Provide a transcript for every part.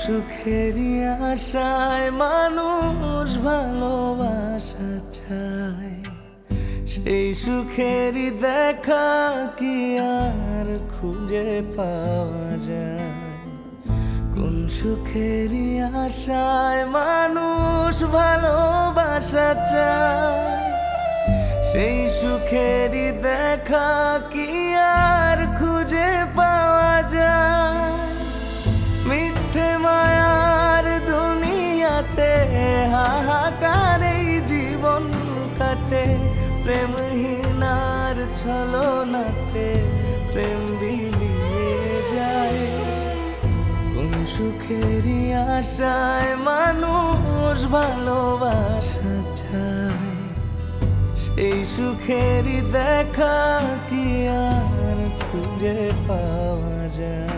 সুখেরই আশায় মানুষ ভালোবাসা চায়, সেই সুখেরই দেখা কি আর খুঁজে পাওয়া যায়? কোন সুখেরই আশায় মানুষ ভালোবাসা চায়, সেই সুখেরই দেখা কি আর খুঁজে পাওয়া যায়? মিথ্যে মায়ার দুনিয়াতে হাহাকার এই জীবন কাটে, প্রেমহীনার ছলনাতে প্রেম বিলিয়ে যায়। কোন সুখেরই আশায় মানুষ ভালোবাসা চায়, সেই সুখেরই দেখা কি আর খুঁজে পাওয়া যায়?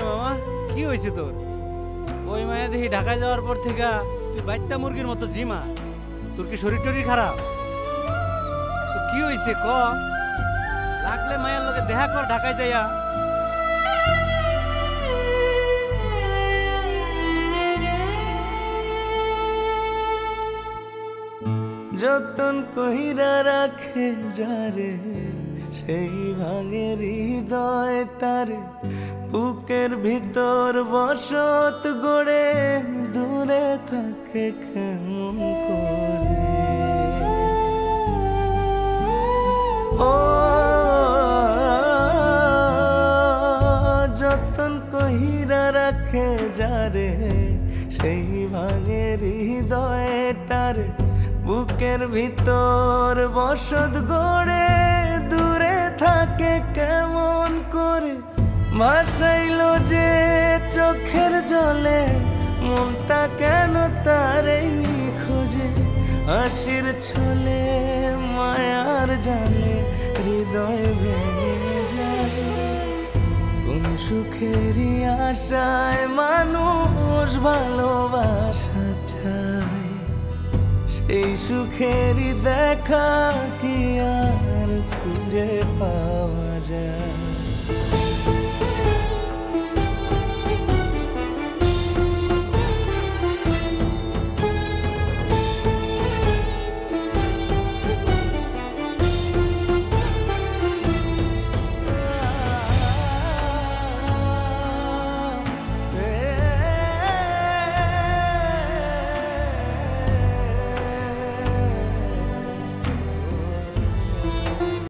মামা কি হয়েছে তোর? ওই মায়া দেখি ঢাকায় যাওয়ার পর থেকে তুই বাইত্তা মুরগির মতো জিমাস। তোর কি শরীর টরীর খারাপ? তো কি হয়েছে ক? লাগলে মায়ের লোকে দেখা কর ঢাকায় যাইয়া। যতন কইরা রাখে যারে, সেই ভাঙে হৃদয়টারে, বুকের ভিতর বসত গড়ে দূরে থাকে কেমন করে? ও যতন কইরা রাখে যারে, সেই ভাঙে হৃদয়টারে, বুকের ভিতর বসত গড়ে দূরে থাকে কেমন করে? ভাসাইলো যে চোখের জলে মনটা কেন তারেই খোঁজে? হাসির ছলে মায়ার জালে হৃদয় ভেঙে যায়। কোন সুখেরই আশায় মানুষ ভালোবাসা চায়, সেই সুখেরই দেখা কি আর খুঁজে পাওয়া যায়?